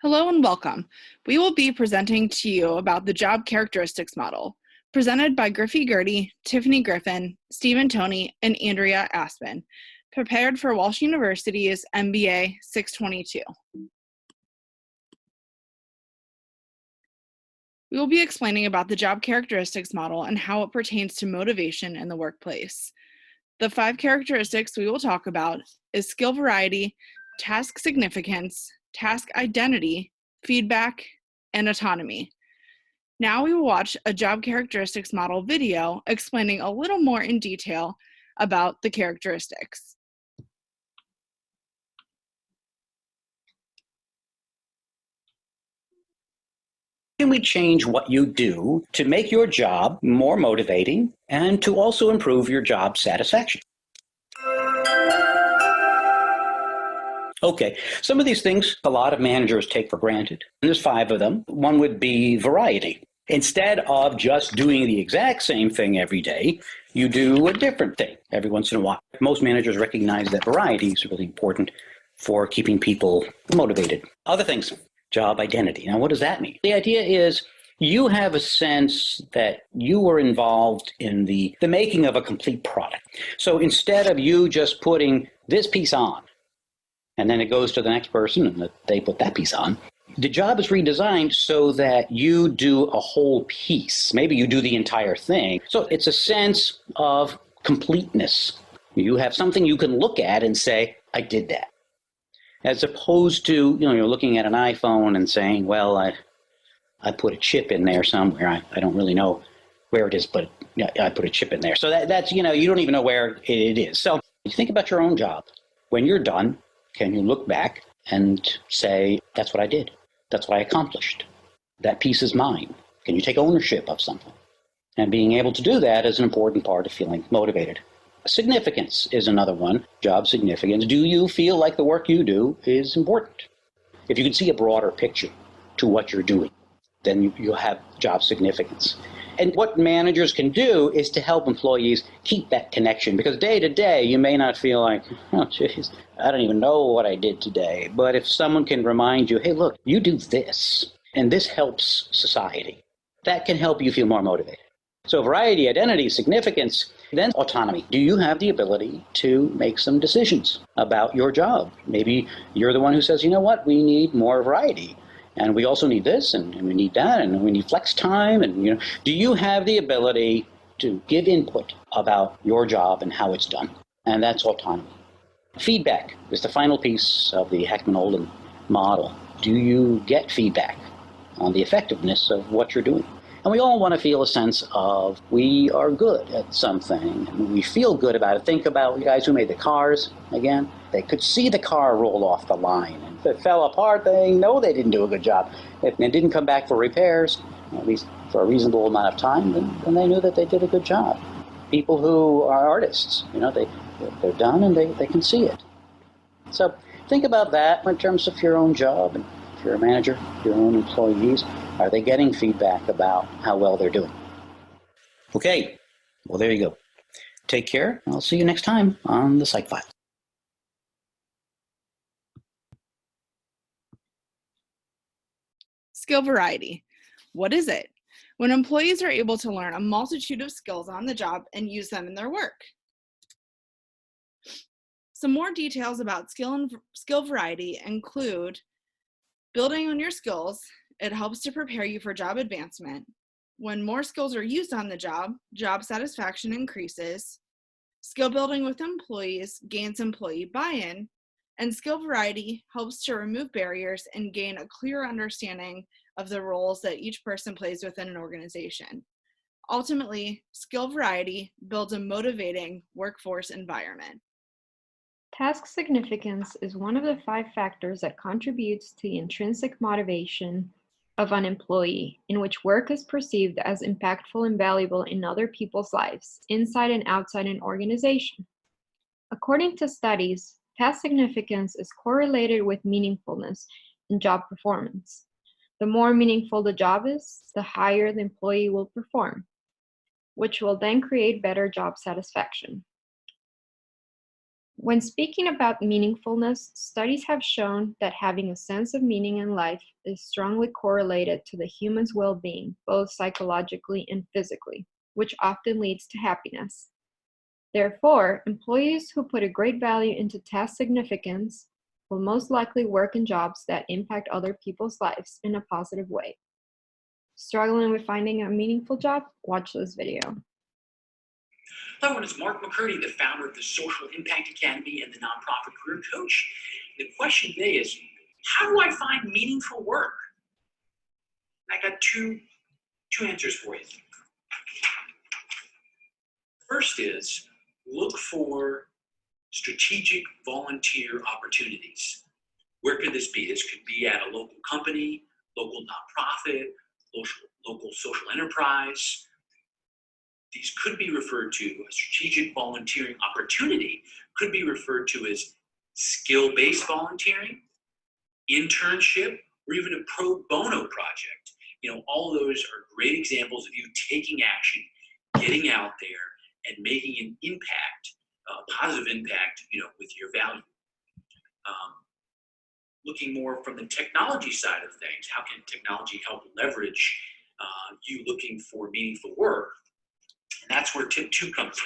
Hello and welcome. We will be presenting to you about the job characteristics model, presented by Griffey Girty, Tiffany Griffin, Stephen Tony, and Andrea Asbun, prepared for Walsh University's MBA 622. We will be explaining about the job characteristics model and how it pertains to motivation in the workplace. The 5 characteristics we will talk about is skill variety, task significance, task identity, feedback, and autonomy. Now we will watch a job characteristics model video explaining a little more in detail about the characteristics. Can we change what you do to make your job more motivating and to also improve your job satisfaction? Okay, some of these things a lot of managers take for granted. And there's 5 of them. One would be variety. Instead of just doing the exact same thing every day, you do a different thing every once in a while. Most managers recognize that variety is really important for keeping people motivated. Other things. Job identity. Now, what does that mean? The idea is you have a sense that you were involved in the making of a complete product. So instead of you just putting this piece on, and then it goes to the next person and they put that piece on, the job is redesigned so that you do a whole piece. Maybe you do the entire thing. So it's a sense of completeness. You have something you can look at and say, I did that. As opposed to, you're looking at an iPhone and saying, well, I put a chip in there somewhere. I don't really know where it is, but I put a chip in there. So that's, you don't even know where it is. So you think about your own job. When you're done, can you look back and say, that's what I did. That's what I accomplished. That piece is mine. Can you take ownership of something? And being able to do that is an important part of feeling motivated. Significance is another one. Job significance. Do you feel like the work you do is important? If you can see a broader picture to what you're doing, then you'll have job significance. And what managers can do is to help employees keep that connection, because day to day you may not feel like, oh, geez, I don't even know what I did today. But if someone can remind you, hey, look, you do this, and this helps society, that can help you feel more motivated. So variety, identity, significance, then autonomy. Do you have the ability to make some decisions about your job? Maybe you're the one who says, you know what, we need more variety. And we also need this, and we need that, and we need flex time. And do you have the ability to give input about your job and how it's done? And that's autonomy. Feedback is the final piece of the Heckman-Olden model. Do you get feedback on the effectiveness of what you're doing? And we all want to feel a sense of we are good at something, and we feel good about it. Think about the guys who made the cars again. They could see the car roll off the line. And if it fell apart, they know they didn't do a good job. If it didn't come back for repairs, at least for a reasonable amount of time, then they knew that they did a good job. People who are artists, they're done and they can see it. So think about that in terms of your own job, and if you're a manager, your own employees. Are they getting feedback about how well they're doing? Okay, well, there you go. Take care. I'll see you next time on the Psych File. Skill variety. What is it? When employees are able to learn a multitude of skills on the job and use them in their work. Some more details about skill variety include building on your skills. It helps to prepare you for job advancement. When more skills are used on the job satisfaction increases. Skill building with employees gains employee buy-in. And skill variety helps to remove barriers and gain a clear understanding of the roles that each person plays within an organization. Ultimately, skill variety builds a motivating workforce environment. Task significance is one of the 5 factors that contributes to the intrinsic motivation of an employee, in which work is perceived as impactful and valuable in other people's lives, inside and outside an organization. According to studies, task significance is correlated with meaningfulness in job performance. The more meaningful the job is, the higher the employee will perform, which will then create better job satisfaction. When speaking about meaningfulness, studies have shown that having a sense of meaning in life is strongly correlated to the human's well-being, both psychologically and physically, which often leads to happiness. Therefore, employees who put a great value into task significance will most likely work in jobs that impact other people's lives in a positive way. Struggling with finding a meaningful job? Watch this video. Hello, everyone. It's Mark McCurdy, the founder of the Social Impact Academy and the nonprofit career coach. The question today is, how do I find meaningful work? I got two answers for you. First is, look for strategic volunteer opportunities. Where could this be? This could be at a local company, local nonprofit, local social enterprise. These could be referred to, a strategic volunteering opportunity could be referred to as skill-based volunteering, internship, or even a pro bono project. All of those are great examples of you taking action, getting out there, and making an impact, a positive impact, with your value. Looking more from the technology side of things, how can technology help leverage you looking for meaningful work? And that's where tip 2 comes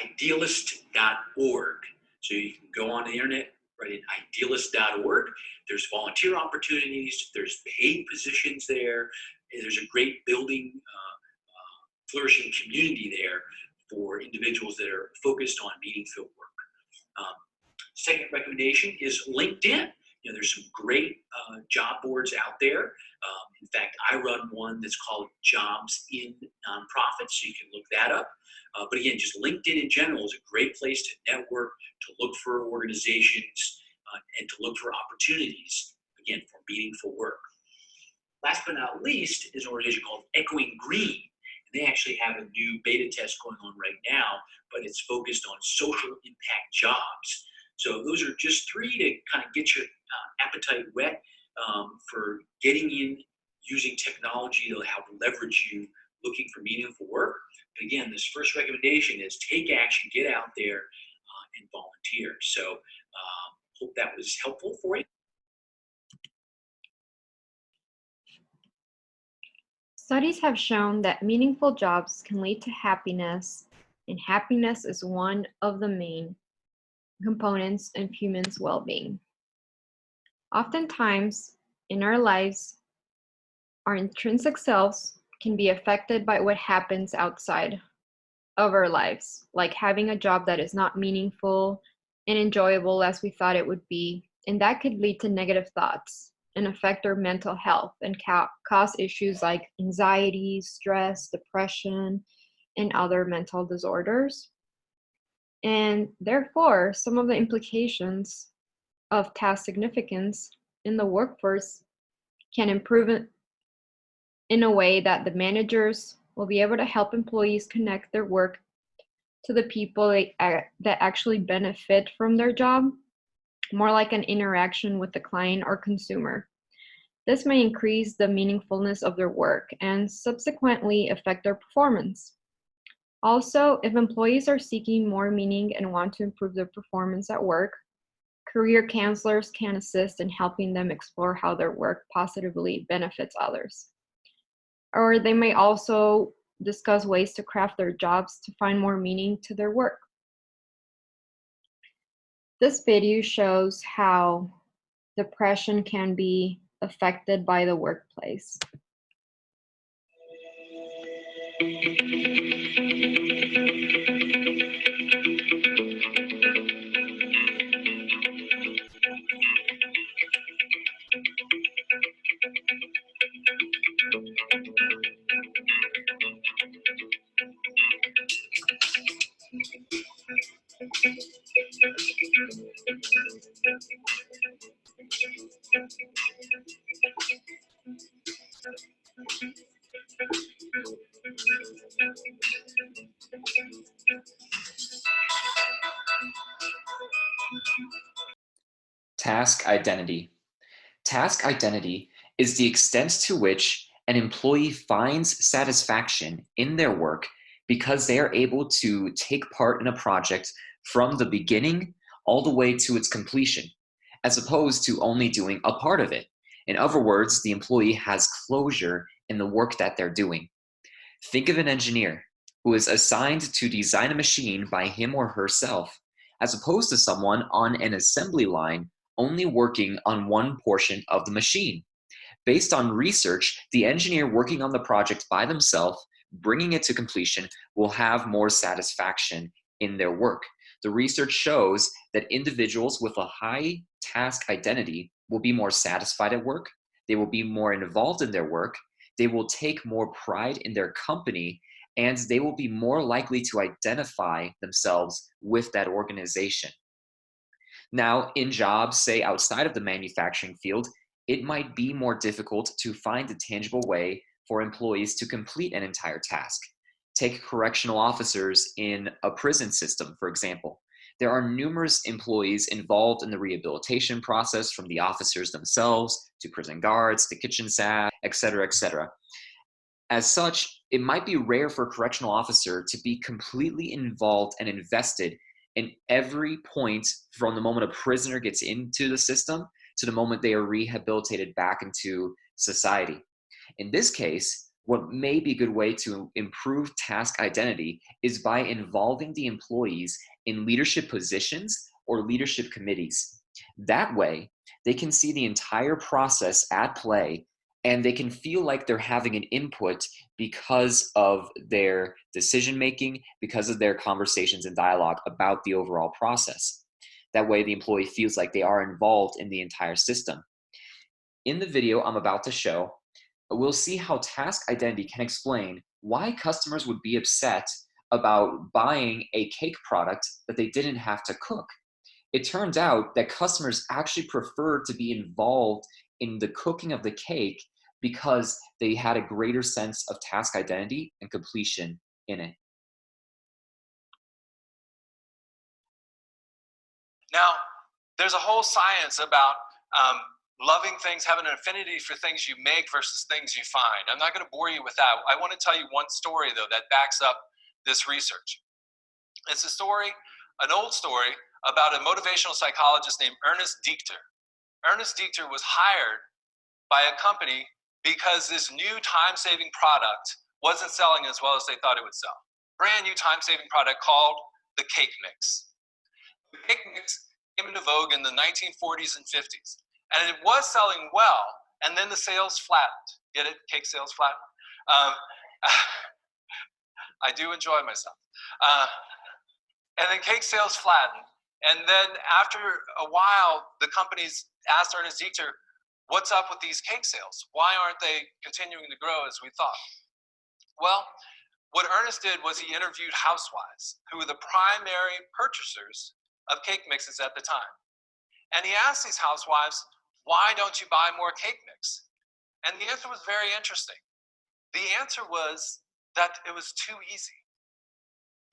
in. Idealist.org. So you can go on the internet, write in idealist.org. There's volunteer opportunities, there's paid positions there, there's a great building, flourishing community there for individuals that are focused on meaningful work. Second recommendation is LinkedIn. There's some great job boards out there. In fact, I run one that's called Jobs in Nonprofits, so you can look that up. But again, just LinkedIn in general is a great place to network, to look for organizations, and to look for opportunities, again, for meaningful work. Last but not least is an organization called Echoing Green. And they actually have a new beta test going on right now, but it's focused on social impact jobs. So those are just 3 to kind of get your appetite wet for getting in, using technology to help leverage you looking for meaningful work. But again, this first recommendation is take action, get out there, and volunteer. So hope that was helpful for you. Studies have shown that meaningful jobs can lead to happiness, and happiness is one of the main components of humans' well-being. Oftentimes, in our lives, our intrinsic selves can be affected by what happens outside of our lives, like having a job that is not meaningful and enjoyable as we thought it would be, and that could lead to negative thoughts and affect our mental health and cause issues like anxiety, stress, depression, and other mental disorders. And therefore, some of the implications of task significance in the workforce can improve it in a way that the managers will be able to help employees connect their work to the people that actually benefit from their job, more like an interaction with the client or consumer. This may increase the meaningfulness of their work and subsequently affect their performance. Also, if employees are seeking more meaning and want to improve their performance at work, career counselors can assist in helping them explore how their work positively benefits others. Or they may also discuss ways to craft their jobs to find more meaning to their work. This video shows how depression can be affected by the workplace. Task identity. Task identity is the extent to which an employee finds satisfaction in their work because they are able to take part in a project from the beginning all the way to its completion, as opposed to only doing a part of it. In other words, the employee has closure in the work that they're doing. Think of an engineer who is assigned to design a machine by him or herself, as opposed to someone on an assembly line only working on one portion of the machine. Based on research, the engineer working on the project by themselves, bringing it to completion, will have more satisfaction in their work. The research shows that individuals with a high task identity will be more satisfied at work, they will be more involved in their work, they will take more pride in their company, and they will be more likely to identify themselves with that organization. Now, in jobs, say outside of the manufacturing field, it might be more difficult to find a tangible way for employees to complete an entire task. Take correctional officers in a prison system, for example. There are numerous employees involved in the rehabilitation process, from the officers themselves to prison guards to kitchen staff, etc., etc. As such, it might be rare for a correctional officer to be completely involved and invested in every point from the moment a prisoner gets into the system to the moment they are rehabilitated back into society. In this case, what may be a good way to improve task identity is by involving the employees in leadership positions or leadership committees. That way, they can see the entire process at play, and they can feel like they're having an input because of their decision making, because of their conversations and dialogue about the overall process. That way, the employee feels like they are involved in the entire system. In the video I'm about to show, we'll see how task identity can explain why customers would be upset about buying a cake product that they didn't have to cook. It turns out that customers actually prefer to be involved in the cooking of the cake because they had a greater sense of task identity and completion in it. Now, there's a whole science about loving things, having an affinity for things you make versus things you find. I'm not going to bore you with that. I want to tell you one story, though, that backs up this research. It's a story, an old story, about a motivational psychologist named Ernest Dichter. Ernest Dichter was hired by a company because this new time-saving product wasn't selling as well as they thought it would sell. Brand new time-saving product called the cake mix. The cake mix came into vogue in the 1940s and 50s. And it was selling well, and then the sales flattened. Get it? Cake sales flattened? I do enjoy myself. And then cake sales flattened. And then after a while, the companies asked Ernest Dichter, what's up with these cake sales? Why aren't they continuing to grow as we thought? Well, what Ernest did was he interviewed housewives who were the primary purchasers of cake mixes at the time. And he asked these housewives, why don't you buy more cake mix? And the answer was very interesting. The answer was that it was too easy.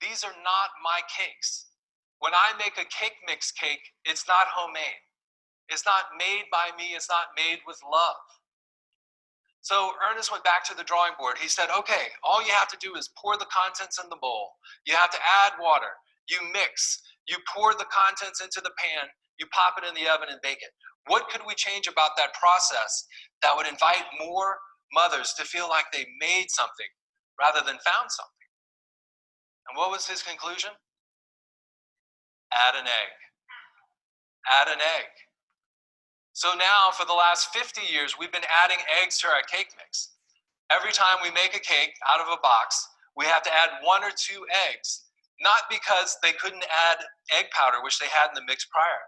These are not my cakes. When I make a cake mix cake, it's not homemade. It's not made by me. It's not made with love. So Ernest went back to the drawing board. He said, okay, all you have to do is pour the contents in the bowl. You have to add water. You mix. You pour the contents into the pan. You pop it in the oven and bake it. What could we change about that process that would invite more mothers to feel like they made something rather than found something? And what was his conclusion? Add an egg. Add an egg. So now for the last 50 years, we've been adding eggs to our cake mix. Every time we make a cake out of a box, we have to add 1 or 2 eggs, not because they couldn't add egg powder, which they had in the mix prior,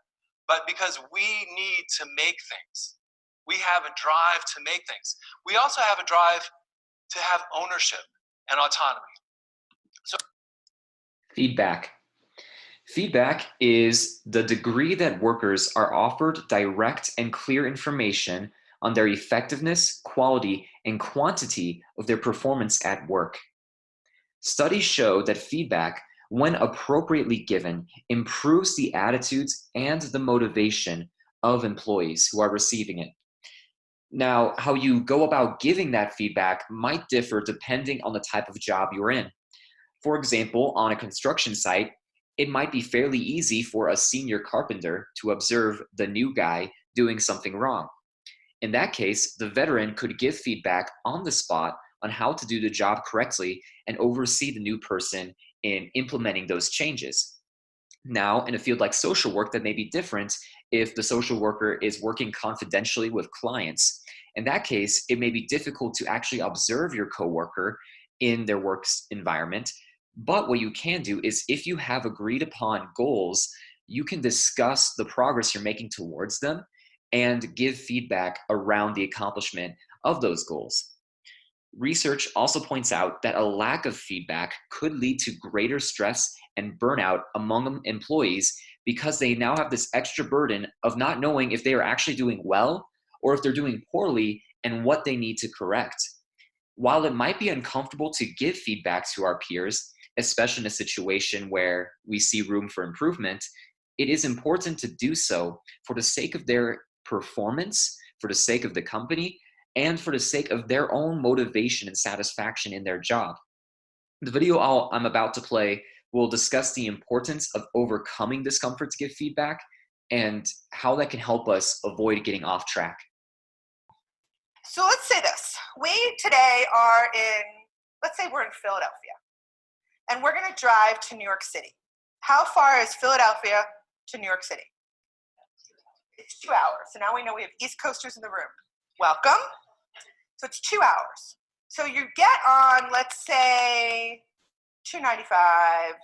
but because we need to make things. We have a drive to make things. We also have a drive to have ownership and autonomy. So, Feedback. Feedback is the degree that workers are offered direct and clear information on their effectiveness, quality, and quantity of their performance at work. Studies show that feedback, when appropriately given, improves the attitudes and the motivation of employees who are receiving it. Now, how you go about giving that feedback might differ depending on the type of job you're in. For example, on a construction site, it might be fairly easy for a senior carpenter to observe the new guy doing something wrong. In that case, the veteran could give feedback on the spot on how to do the job correctly and oversee the new person in implementing those changes. Now, in a field like social work, that may be different if the social worker is working confidentially with clients. In that case, it may be difficult to actually observe your coworker in their work environment. But what you can do is, if you have agreed upon goals, you can discuss the progress you're making towards them and give feedback around the accomplishment of those goals. Research also points out that a lack of feedback could lead to greater stress and burnout among employees because they now have this extra burden of not knowing if they are actually doing well or if they're doing poorly and what they need to correct. While it might be uncomfortable to give feedback to our peers, especially in a situation where we see room for improvement, it is important to do so for the sake of their performance, for the sake of the company, and for the sake of their own motivation and satisfaction in their job. The video I'm about to play will discuss the importance of overcoming discomfort to give feedback and how that can help us avoid getting off track. So let's say this. We today are let's say we're in Philadelphia, and we're going to drive to New York City. How far is Philadelphia to New York City? It's 2 hours. So now we know we have East Coasters in the room. Welcome. So it's 2 hours. So you get on, let's say, 295,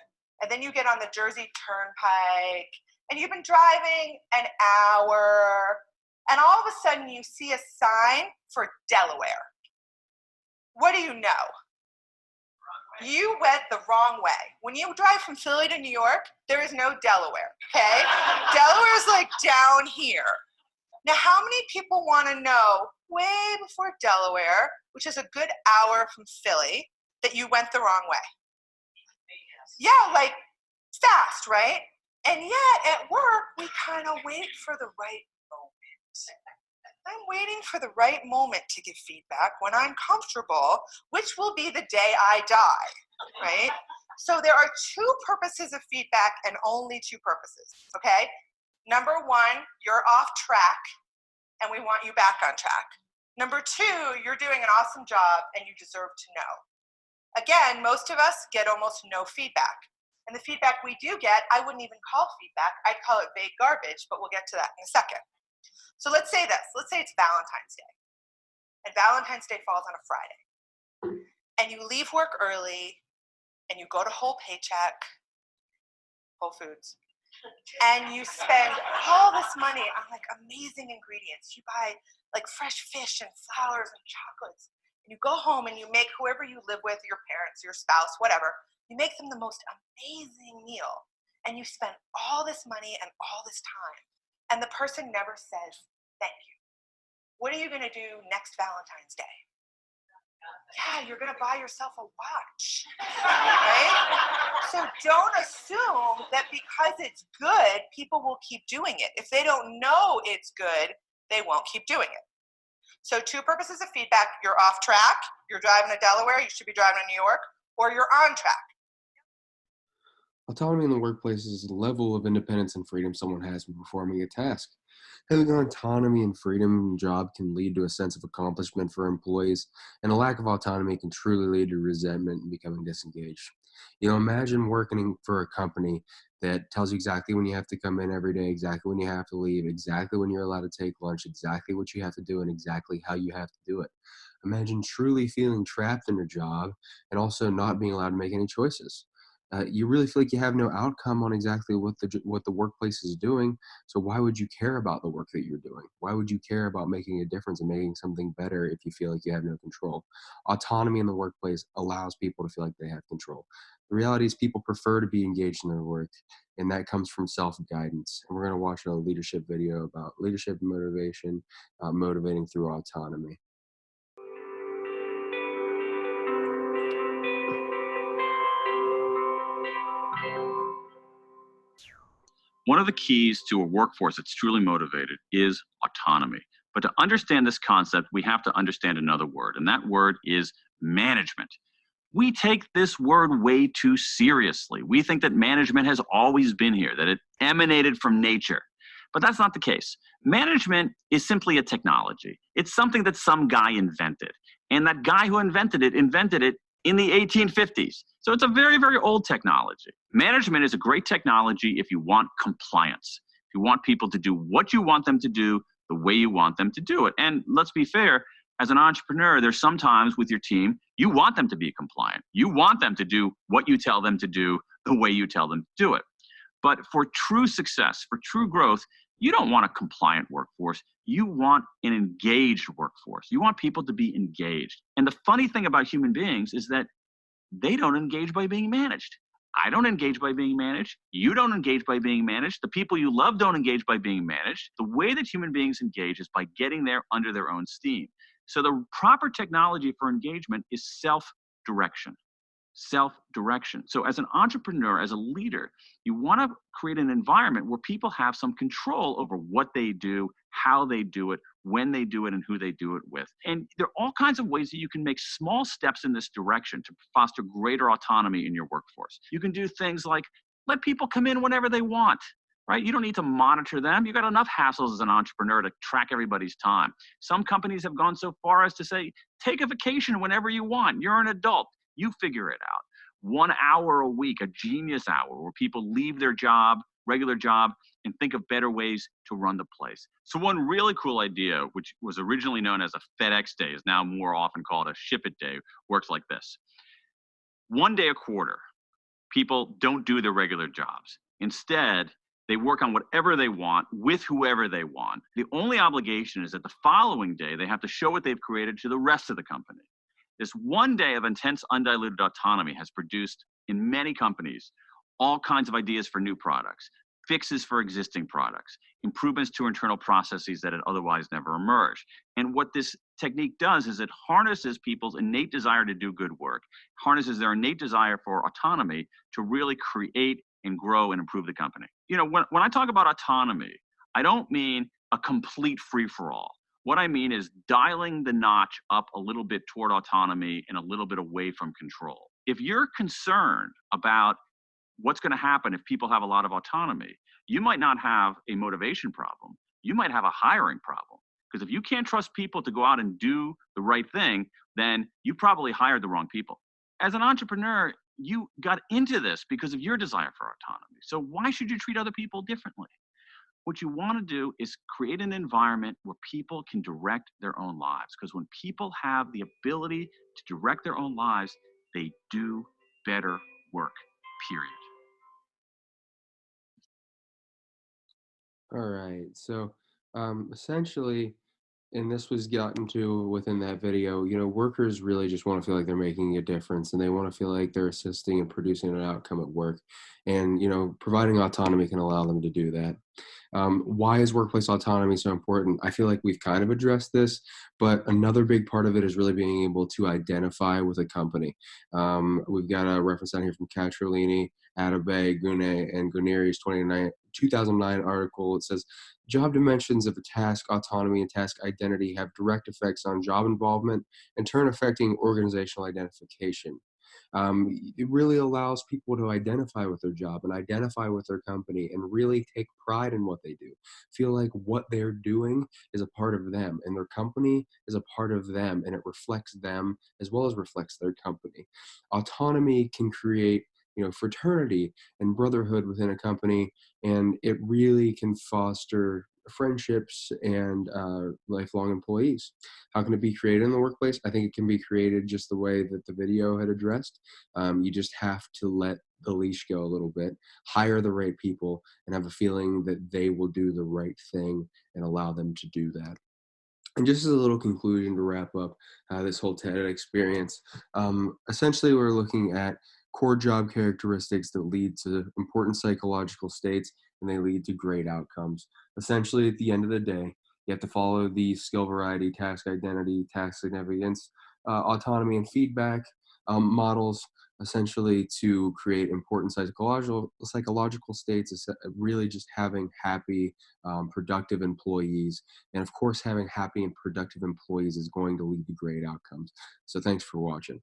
and then you get on the Jersey Turnpike, and you've been driving an hour, and all of a sudden you see a sign for Delaware. What do you know? You went the wrong way. When you drive from Philly to New York, there is no Delaware, okay? Delaware is like down here. Now, how many people want to know way before Delaware, which is a good hour from Philly, that you went the wrong way? Yeah, like fast, right? And yet at work, we kind of wait for the right moment. I'm waiting for the right moment to give feedback when I'm comfortable, which will be the day I die, right? So there are two purposes of feedback and only two purposes, okay? Number one, you're off track and we want you back on track. Number two, you're doing an awesome job and you deserve to know. Again, most of us get almost no feedback. And the feedback we do get, I wouldn't even call feedback. I'd call it vague garbage, but we'll get to that in a second. So let's say this. Let's say it's Valentine's Day. And Valentine's Day falls on a Friday. And you leave work early and you go to Whole Paycheck, Whole Foods, and you spend all this money on like amazing ingredients. You buy like fresh fish and flowers and chocolates. And you go home and you make whoever you live with, your parents, your spouse, whatever, you make them the most amazing meal. And you spend all this money and all this time. And the person never says, thank you. What are you going to do next Valentine's Day? Yeah, you're going to buy yourself a watch, right? So don't assume that because it's good, people will keep doing it. If they don't know it's good, they won't keep doing it. So two purposes of feedback: you're off track, you're driving to Delaware, you should be driving to New York, or you're on track. Autonomy in the workplace is the level of independence and freedom someone has when performing a task. Having autonomy and freedom in a job can lead to a sense of accomplishment for employees, and a lack of autonomy can truly lead to resentment and becoming disengaged. Imagine working for a company that tells you exactly when you have to come in every day, exactly when you have to leave, exactly when you're allowed to take lunch, exactly what you have to do, and exactly how you have to do it. Imagine truly feeling trapped in your job and also not being allowed to make any choices. You really feel like you have no outcome on exactly what the workplace is doing. So why would you care about the work that you're doing? Why would you care about making a difference and making something better if you feel like you have no control? Autonomy in the workplace allows people to feel like they have control. The reality is people prefer to be engaged in their work, and that comes from self-guidance. And we're going to watch a leadership video about leadership and motivation, motivating through autonomy. One of the keys to a workforce that's truly motivated is autonomy. But to understand this concept, we have to understand another word, and that word is management. We take this word way too seriously. We think that management has always been here, that it emanated from nature. But that's not the case. Management is simply a technology. It's something that some guy invented. And that guy who invented it in the 1850s. So it's a very, very old technology. Management is a great technology if you want compliance. If you want people to do what you want them to do, the way you want them to do it. And let's be fair, as an entrepreneur, there's sometimes with your team, you want them to be compliant. You want them to do what you tell them to do, the way you tell them to do it. But for true success, for true growth, you don't want a compliant workforce. You want an engaged workforce. You want people to be engaged. And the funny thing about human beings is that they don't engage by being managed. I don't engage by being managed. You don't engage by being managed. The people you love don't engage by being managed. The way that human beings engage is by getting there under their own steam. So the proper technology for engagement is self-direction. Self-direction. So as an entrepreneur, as a leader, you want to create an environment where people have some control over what they do, how they do it, when they do it, and who they do it with. And there are all kinds of ways that you can make small steps in this direction to foster greater autonomy in your workforce. You can do things like let people come in whenever they want, right? You don't need to monitor them. You've got enough hassles as an entrepreneur to track everybody's time. Some companies have gone so far as to say, take a vacation whenever you want. You're an adult. You figure it out. 1 hour a week, a genius hour, where people leave their job, regular job, and think of better ways to run the place. So one really cool idea, which was originally known as a FedEx day, is now more often called a Ship It Day, works like this. 1 day a quarter, people don't do their regular jobs. Instead, they work on whatever they want with whoever they want. The only obligation is that the following day, they have to show what they've created to the rest of the company. This 1 day of intense, undiluted autonomy has produced, in many companies, all kinds of ideas for new products, fixes for existing products, improvements to internal processes that had otherwise never emerged. And what this technique does is it harnesses people's innate desire to do good work, harnesses their innate desire for autonomy to really create and grow and improve the company. You know, when I talk about autonomy, I don't mean a complete free-for-all. What I mean is dialing the notch up a little bit toward autonomy and a little bit away from control. If you're concerned about what's going to happen if people have a lot of autonomy, you might not have a motivation problem. You might have a hiring problem. Because if you can't trust people to go out and do the right thing, then you probably hired the wrong people. As an entrepreneur, you got into this because of your desire for autonomy. So why should you treat other people differently? What you want to do is create an environment where people can direct their own lives. Because when people have the ability to direct their own lives, they do better work, period. All right. So essentially, and this was gotten to within that video, workers really just want to feel like they're making a difference, and they want to feel like they're assisting and producing an outcome at work. And, providing autonomy can allow them to do that. Why is workplace autonomy so important? I feel like we've kind of addressed this, but another big part of it is really being able to identify with a company. We've got a reference down here from Catrolini, Atabay, Gune, and Guneri's 2009 article. It says, job dimensions of a task, autonomy, and task identity have direct effects on job involvement, in turn affecting organizational identification. It really allows people to identify with their job and identify with their company and really take pride in what they do. Feel like what they're doing is a part of them, and their company is a part of them, and it reflects them as well as reflects their company. Autonomy can create fraternity and brotherhood within a company, and it really can foster friendships and lifelong employees. How can it be created in the workplace? I think it can be created just the way that the video had addressed. You just have to let the leash go a little bit, hire the right people, and have a feeling that they will do the right thing and allow them to do that. And just as a little conclusion to wrap up this whole TED experience, essentially we're looking at core job characteristics that lead to important psychological states, and they lead to great outcomes. Essentially, at the end of the day, you have to follow the skill variety, task identity, task significance, autonomy, and feedback models, essentially to create important psychological states, really just having happy, productive employees. And of course, having happy and productive employees is going to lead to great outcomes. So thanks for watching.